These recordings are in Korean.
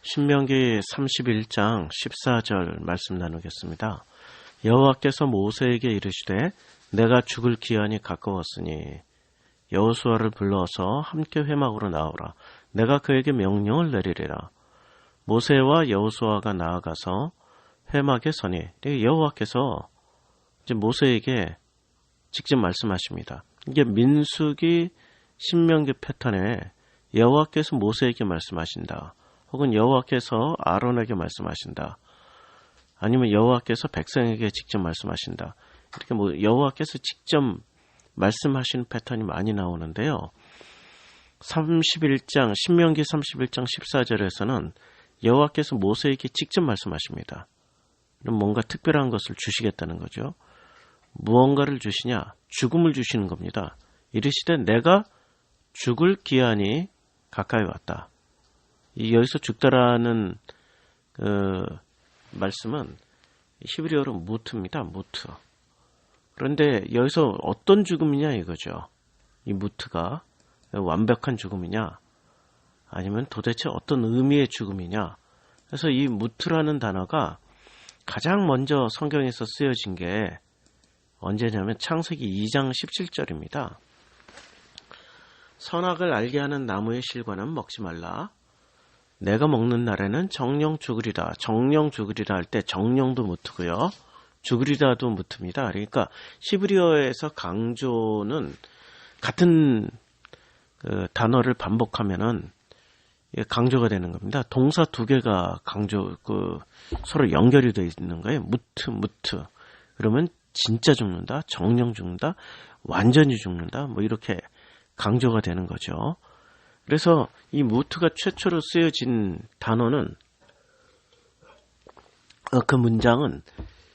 신명기 31장 14절 말씀 나누겠습니다. 여호와께서 모세에게 이르시되 내가 죽을 기한이 가까웠으니 여호수아를 불러서 함께 회막으로 나오라. 내가 그에게 명령을 내리리라. 모세와 여호수아가 나아가서 회막에 서니 여호와께서 이제 모세에게 직접 말씀하십니다. 이게 민수기 신명기 패턴에 여호와께서 모세에게 말씀하신다. 혹은 여호와께서 아론에게 말씀하신다. 아니면 여호와께서 백성에게 직접 말씀하신다. 이렇게 여호와께서 직접 말씀하시는 패턴이 많이 나오는데요. 31장 신명기 31장 14절에서는 여호와께서 모세에게 직접 말씀하십니다. 뭔가 특별한 것을 주시겠다는 거죠. 무언가를 주시냐? 죽음을 주시는 겁니다. 이르시되 내가 죽을 기한이 가까이 왔다. 여기서 죽다라는 말씀은 히브리어로 무트입니다. 무트. 그런데 여기서 어떤 죽음이냐 이거죠. 이 무트가 완벽한 죽음이냐 아니면 도대체 어떤 의미의 죽음이냐. 그래서 이 무트라는 단어가 가장 먼저 성경에서 쓰여진 게 언제냐면 창세기 2장 17절입니다. 선악을 알게 하는 나무의 실과는 먹지 말라. 내가 먹는 날에는 정령 죽으리라. 정령 죽으리라 할 때 정령도 무트고요. 죽으리라도 무트입니다. 그러니까 히브리어에서 강조는 같은 단어를 반복하면은 강조가 되는 겁니다. 동사 두 개가 서로 연결이 되어 있는 거예요. 무트. 그러면 진짜 죽는다, 정령 죽는다, 완전히 죽는다, 이렇게 강조가 되는 거죠. 그래서 이 무트가 최초로 쓰여진 단어는 그 문장은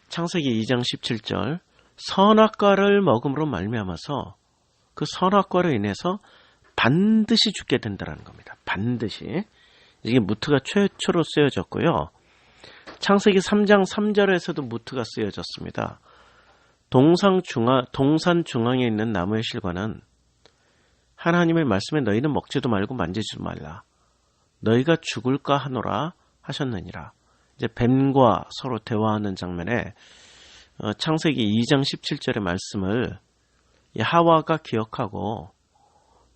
창세기 2장 17절 선악과를 먹음으로 말미암아서 그 선악과로 인해서 반드시 죽게 된다는 겁니다. 반드시. 이게 무트가 최초로 쓰여졌고요. 창세기 3장 3절에서도 무트가 쓰여졌습니다. 동산 중앙에 있는 나무의 실과는 하나님의 말씀에 너희는 먹지도 말고 만지지도 말라. 너희가 죽을까 하노라 하셨느니라. 이제 뱀과 서로 대화하는 장면에 창세기 2장 17절의 말씀을 하와가 기억하고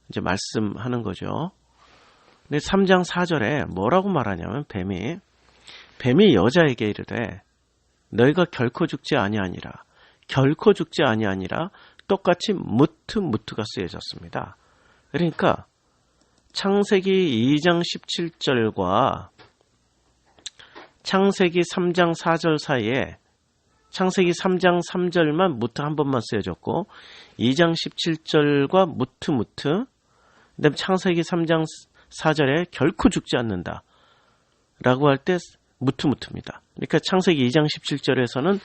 이제 말씀하는 거죠. 근데 3장 4절에 뭐라고 말하냐면 뱀이 여자에게 이르되 너희가 결코 죽지 아니하니라. 결코 죽지 아니하니라. 똑같이 무트가 쓰여졌습니다. 그러니까 창세기 2장 17절과 창세기 3장 4절 사이에 창세기 3장 3절만 무트 한 번만 쓰여졌고 2장 17절과 무트 그다음에 창세기 3장 4절에 결코 죽지 않는다 라고 할 때 무트입니다. 그러니까 창세기 2장 17절에서는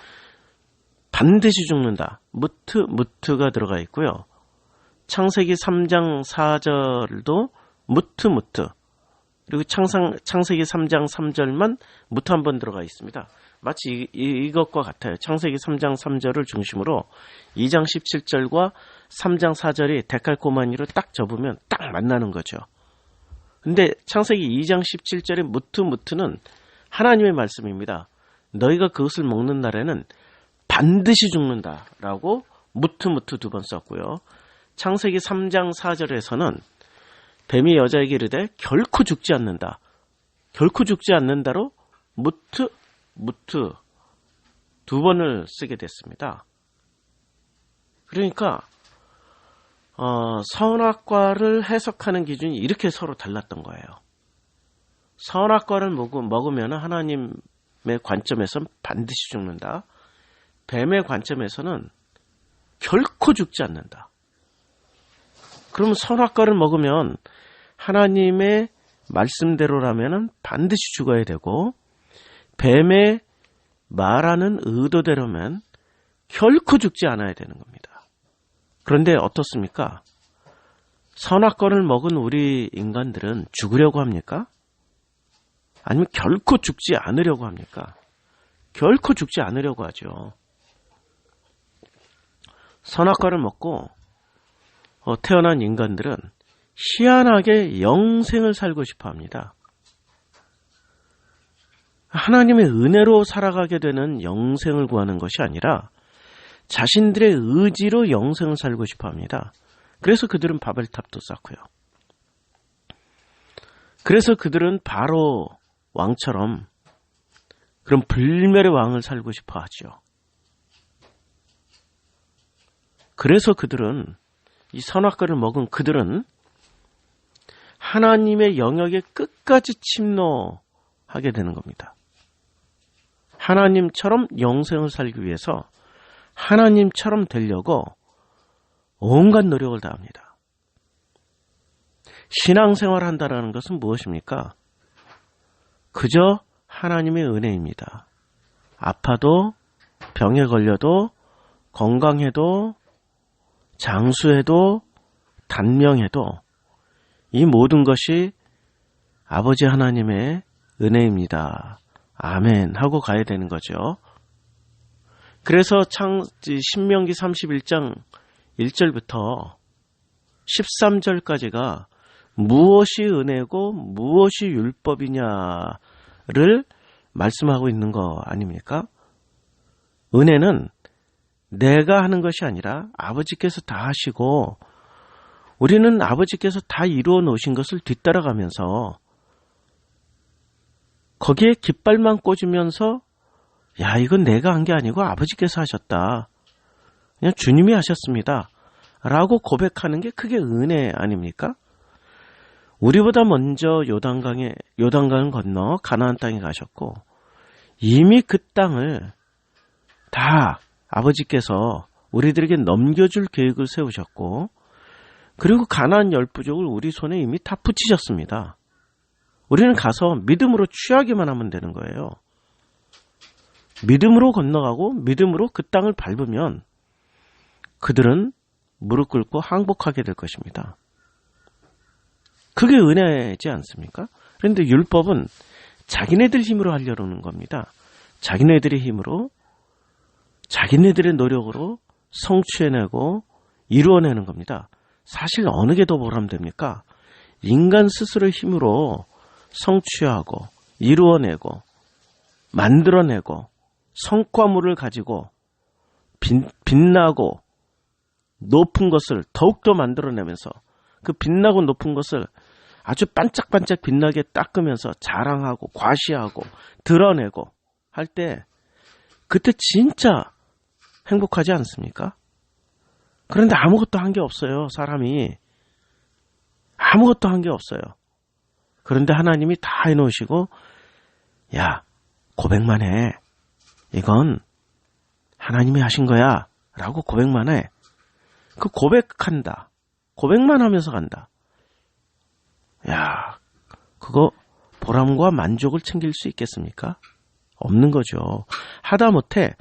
반드시 죽는다. 무트가 들어가 있고요. 창세기 3장 4절도 무트 그리고 창세기 3장 3절만 무트 한 번 들어가 있습니다. 마치 이것과 같아요. 창세기 3장 3절을 중심으로 2장 17절과 3장 4절이 데칼코마니로 딱 접으면 딱 만나는 거죠. 근데 창세기 2장 17절의 무트는 하나님의 말씀입니다. 너희가 그것을 먹는 날에는 반드시 죽는다라고 무트 두 번 썼고요. 창세기 3장 4절에서는 뱀이 여자에게 이르되 결코 죽지 않는다. 결코 죽지 않는다로 무트 두 번을 쓰게 됐습니다. 그러니까 선악과를 해석하는 기준이 이렇게 서로 달랐던 거예요. 선악과를 먹으면 하나님의 관점에서는 반드시 죽는다. 뱀의 관점에서는 결코 죽지 않는다. 그러면 선악과를 먹으면 하나님의 말씀대로라면 반드시 죽어야 되고 뱀의 말하는 의도대로면 결코 죽지 않아야 되는 겁니다. 그런데 어떻습니까? 선악과를 먹은 우리 인간들은 죽으려고 합니까? 아니면 결코 죽지 않으려고 합니까? 결코 죽지 않으려고 하죠. 선악과를 먹고 태어난 인간들은 희한하게 영생을 살고 싶어 합니다. 하나님의 은혜로 살아가게 되는 영생을 구하는 것이 아니라 자신들의 의지로 영생을 살고 싶어 합니다. 그래서 그들은 바벨탑도 쌓고요. 그래서 그들은 바로 왕처럼 그런 불멸의 왕을 살고 싶어 하죠. 그래서 그들은, 이 선악과를 먹은 그들은 하나님의 영역에 끝까지 침노하게 되는 겁니다. 하나님처럼 영생을 살기 위해서 하나님처럼 되려고 온갖 노력을 다합니다. 신앙생활을 한다는 것은 무엇입니까? 그저 하나님의 은혜입니다. 아파도, 병에 걸려도, 건강해도, 장수해도, 단명해도 이 모든 것이 아버지 하나님의 은혜입니다. 아멘 하고 가야 되는 거죠. 그래서 신명기 31장 1절부터 13절까지가 무엇이 은혜고 무엇이 율법이냐를 말씀하고 있는 거 아닙니까? 은혜는 내가 하는 것이 아니라 아버지께서 다 하시고 우리는 아버지께서 다 이루어 놓으신 것을 뒤따라가면서 거기에 깃발만 꽂으면서 야, 이건 내가 한 게 아니고 아버지께서 하셨다. 그냥 주님이 하셨습니다. 라고 고백하는 게 그게 은혜 아닙니까? 우리보다 먼저 요단강을 건너 가나안 땅에 가셨고 이미 그 땅을 다 아버지께서 우리들에게 넘겨줄 계획을 세우셨고 그리고 가나안 10부족을 우리 손에 이미 다 붙이셨습니다. 우리는 가서 믿음으로 취하기만 하면 되는 거예요. 믿음으로 건너가고 믿음으로 그 땅을 밟으면 그들은 무릎 꿇고 항복하게 될 것입니다. 그게 은혜지 않습니까? 그런데 율법은 자기네들 힘으로 하려는 겁니다. 자기네들의 힘으로, 자기네들의 노력으로 성취해내고 이루어내는 겁니다. 사실 어느 게 더 보람됩니까? 인간 스스로의 힘으로 성취하고 이루어내고 만들어내고 성과물을 가지고 빛나고 높은 것을 더욱더 만들어내면서 그 빛나고 높은 것을 아주 반짝반짝 빛나게 닦으면서 자랑하고 과시하고 드러내고 할 때 그때 진짜 행복하지 않습니까? 그런데 아무것도 한 게 없어요. 사람이 아무것도 한 게 없어요. 그런데 하나님이 다 해놓으시고 야, 고백만 해. 이건 하나님이 하신 거야 라고 고백만 해. 그 고백한다. 고백만 하면서 간다. 야, 그거 보람과 만족을 챙길 수 있겠습니까? 없는 거죠. 하다못해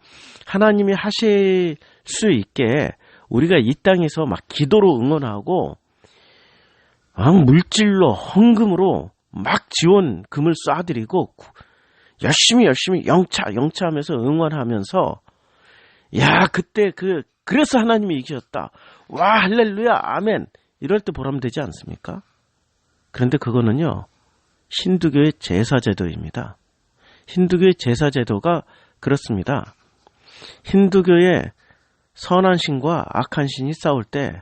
하나님이 하실 수 있게 우리가 이 땅에서 막 기도로 응원하고 막 물질로 헌금으로 막 지원금을 쏴드리고 열심히 영차하면서 응원하면서 야, 그때 그래서 하나님이 이기셨다. 와, 할렐루야, 아멘. 이럴 때 보람되지 않습니까? 그런데 그거는요, 힌두교의 제사제도입니다. 힌두교의 제사제도가 그렇습니다. 힌두교의 선한 신과 악한 신이 싸울 때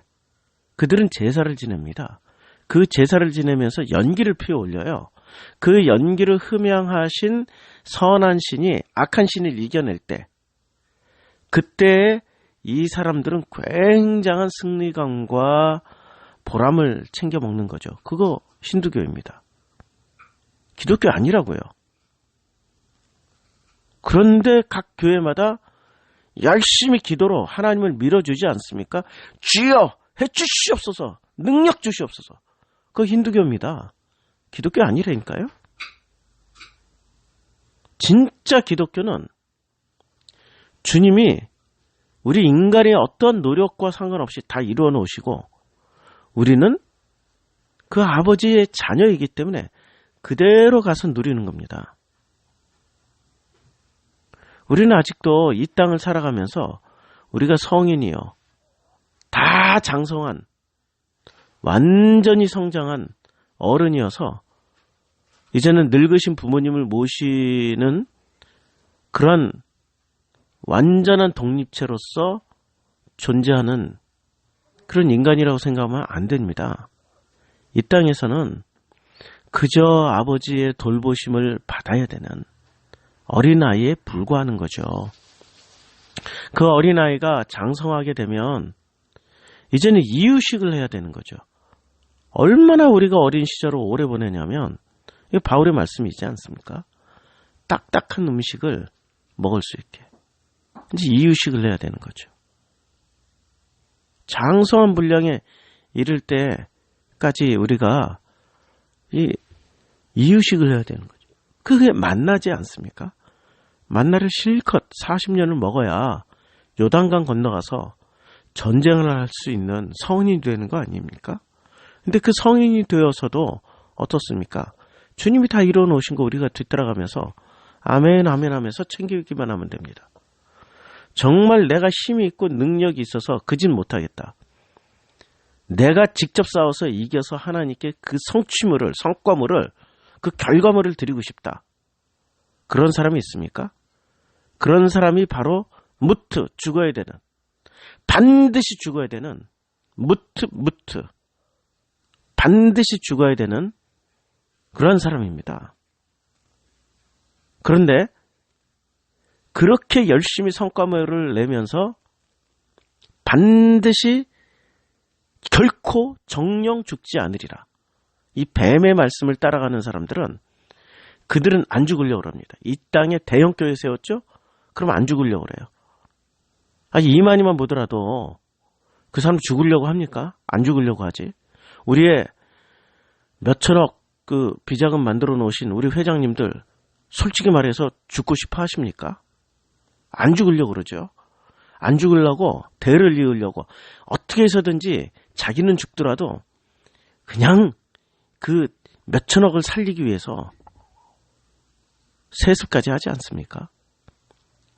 그들은 제사를 지냅니다. 그 제사를 지내면서 연기를 피워 올려요. 그 연기를 흠양하신 선한 신이 악한 신을 이겨낼 때 그때 이 사람들은 굉장한 승리감과 보람을 챙겨 먹는 거죠. 그거 힌두교입니다. 기독교 아니라고요. 그런데 각 교회마다 열심히 기도로 하나님을 밀어주지 않습니까? 주여 해주시옵소서, 능력 주시옵소서. 그거 힌두교입니다. 기독교 아니라니까요. 진짜 기독교는 주님이 우리 인간의 어떤 노력과 상관없이 다 이루어 놓으시고 우리는 그 아버지의 자녀이기 때문에 그대로 가서 누리는 겁니다. 우리는 아직도 이 땅을 살아가면서 우리가 성인이요, 다 장성한, 완전히 성장한 어른이어서 이제는 늙으신 부모님을 모시는 그런 완전한 독립체로서 존재하는 그런 인간이라고 생각하면 안 됩니다. 이 땅에서는 그저 아버지의 돌보심을 받아야 되는 어린아이에 불과하는 거죠. 그 어린아이가 장성하게 되면 이제는 이유식을 해야 되는 거죠. 얼마나 우리가 어린 시절을 오래 보내냐면 이게 바울의 말씀이지 않습니까? 딱딱한 음식을 먹을 수 있게 이제 이유식을 해야 되는 거죠. 장성한 분량에 이를 때까지 우리가 이유식을 해야 되는 거죠. 그게 만나지 않습니까? 만나를 실컷 40년을 먹어야 요단강 건너가서 전쟁을 할 수 있는 성인이 되는 거 아닙니까? 근데 그 성인이 되어서도 어떻습니까? 주님이 다 이루어 놓으신 거 우리가 뒤따라가면서 아멘 아멘 하면서 챙기기만 하면 됩니다. 정말 내가 힘이 있고 능력이 있어서 그 짓 못하겠다. 내가 직접 싸워서 이겨서 하나님께 그 성취물을, 성과물을, 그 결과물을 드리고 싶다. 그런 사람이 있습니까? 그런 사람이 바로 무트, 죽어야 되는, 반드시 죽어야 되는, 무트, 반드시 죽어야 되는 그런 사람입니다. 그런데 그렇게 열심히 성과물을 내면서 반드시 결코 정령 죽지 않으리라. 이 뱀의 말씀을 따라가는 사람들은 그들은 안 죽으려고 합니다. 이 땅에 대형교회 세웠죠? 그럼 안 죽으려고 그래요. 이만희만 보더라도 그 사람 죽으려고 합니까? 안 죽으려고 하지. 우리의 몇천억 그 비자금 만들어 놓으신 우리 회장님들 솔직히 말해서 죽고 싶어 하십니까? 안 죽으려고 그러죠. 안 죽으려고 대를 이으려고 어떻게 해서든지 자기는 죽더라도 그냥 그 몇천억을 살리기 위해서 세습까지 하지 않습니까?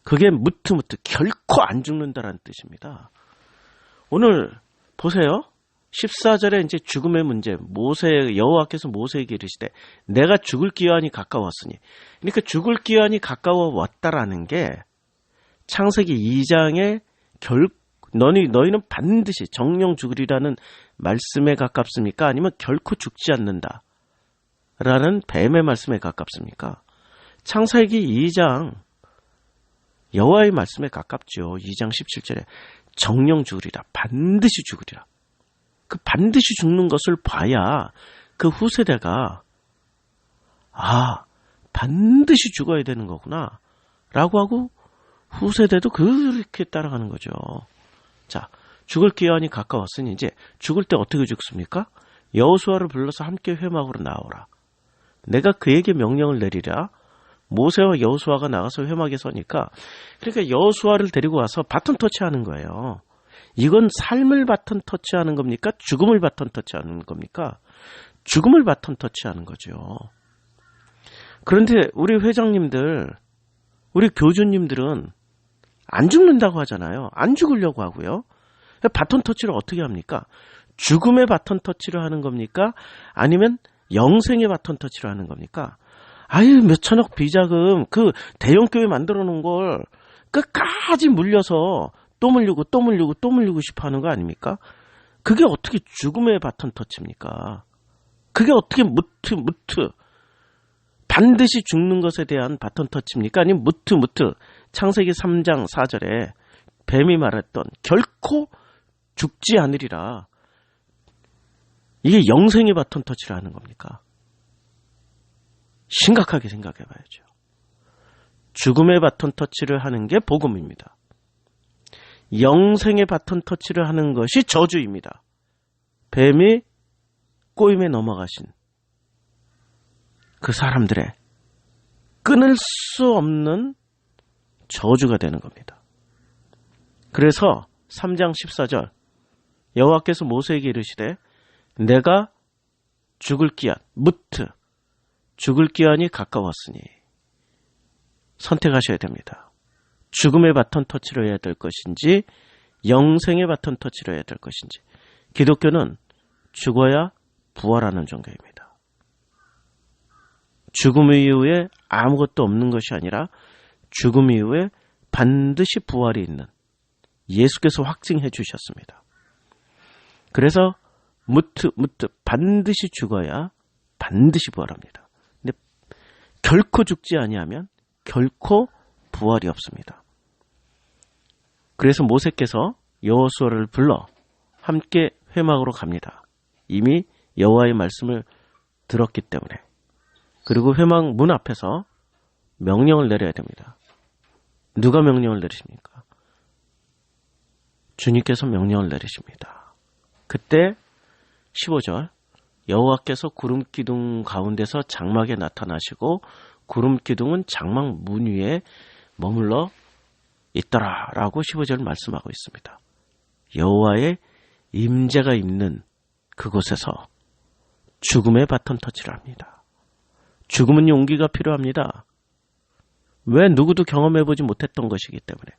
그게 무트무트 결코 안 죽는다라는 뜻입니다. 오늘 보세요. 14절에 이제 죽음의 문제, 여호와께서 모세에게 이르시되 내가 죽을 기한이 가까웠으니, 그러니까 죽을 기한이 가까워왔다라는 게 창세기 2장에 너희는 반드시 정령 죽으리라는 말씀에 가깝습니까? 아니면 결코 죽지 않는다 라는 뱀의 말씀에 가깝습니까? 창세기 2장 여호와의 말씀에 가깝죠. 2장 17절에 정령 죽으리라, 반드시 죽으리라. 그 반드시 죽는 것을 봐야 그 후세대가 반드시 죽어야 되는 거구나 라고 하고 후세대도 그렇게 따라가는 거죠. 자, 죽을 기한이 가까웠으니 이제 죽을 때 어떻게 죽습니까? 여호수아를 불러서 함께 회막으로 나오라. 내가 그에게 명령을 내리랴. 모세와 여호수아가 나가서 회막에 서니까, 그러니까 여호수아를 데리고 와서 바톤 터치하는 거예요. 이건 삶을 바톤 터치하는 겁니까? 죽음을 바톤 터치하는 겁니까? 죽음을 바톤 터치하는 거죠. 그런데 우리 회장님들, 우리 교주님들은 안 죽는다고 하잖아요. 안 죽으려고 하고요. 바톤 터치를 어떻게 합니까? 죽음의 바톤 터치를 하는 겁니까? 아니면 영생의 바톤 터치를 하는 겁니까? 몇천억 비자금 그 대형교회 만들어 놓은 걸 끝까지 물려서 또 물리고 싶어 하는 거 아닙니까? 그게 어떻게 죽음의 바톤 터치입니까? 그게 어떻게 무트 반드시 죽는 것에 대한 바톤 터치입니까? 아니면 무트 창세기 3장 4절에 뱀이 말했던 결코 죽지 않으리라. 이게 영생의 바톤 터치를 하는 겁니까? 심각하게 생각해 봐야죠. 죽음의 바톤 터치를 하는 게 복음입니다. 영생의 바톤 터치를 하는 것이 저주입니다. 뱀이 꼬임에 넘어가신 그 사람들의 끊을 수 없는 저주가 되는 겁니다. 그래서 3장 14절 여호와께서 모세에게 이르시되 내가 죽을 기한, 죽을 기한이 가까웠으니 선택하셔야 됩니다. 죽음의 바톤 터치를 해야 될 것인지 영생의 바톤 터치를 해야 될 것인지. 기독교는 죽어야 부활하는 종교입니다. 죽음 이후에 아무것도 없는 것이 아니라 죽음 이후에 반드시 부활이 있는 예수께서 확증해 주셨습니다. 그래서 무트 반드시 죽어야 반드시 부활합니다. 근데 결코 죽지 아니하면 결코 부활이 없습니다. 그래서 모세께서 여호수아를 불러 함께 회막으로 갑니다. 이미 여호와의 말씀을 들었기 때문에. 그리고 회막 문 앞에서 명령을 내려야 됩니다. 누가 명령을 내리십니까? 주님께서 명령을 내리십니다. 그때 15절 여호와께서 구름 기둥 가운데서 장막에 나타나시고 구름 기둥은 장막 문 위에 머물러 있더라 라고 15절 말씀하고 있습니다. 여호와의 임재가 있는 그곳에서 죽음의 바톤 터치를 합니다. 죽음은 용기가 필요합니다. 왜? 누구도 경험해보지 못했던 것이기 때문에.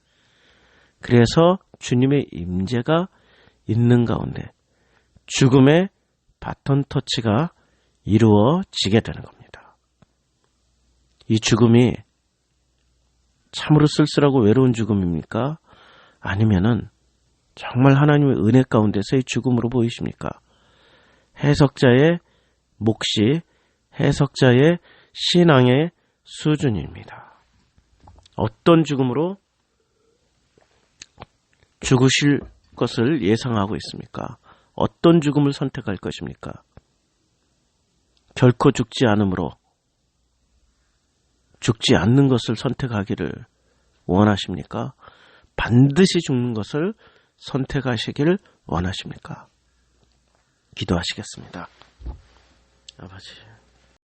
그래서 주님의 임재가 있는 가운데 죽음의 바톤 터치가 이루어지게 되는 겁니다. 이 죽음이 참으로 쓸쓸하고 외로운 죽음입니까? 아니면은 정말 하나님의 은혜 가운데서의 죽음으로 보이십니까? 해석자의 몫이 해석자의 신앙의 수준입니다. 어떤 죽음으로 죽으실 것을 예상하고 있습니까? 어떤 죽음을 선택할 것입니까? 결코 죽지 않으므로 죽지 않는 것을 선택하기를 원하십니까? 반드시 죽는 것을 선택하시기를 원하십니까? 기도하시겠습니다. 아버지.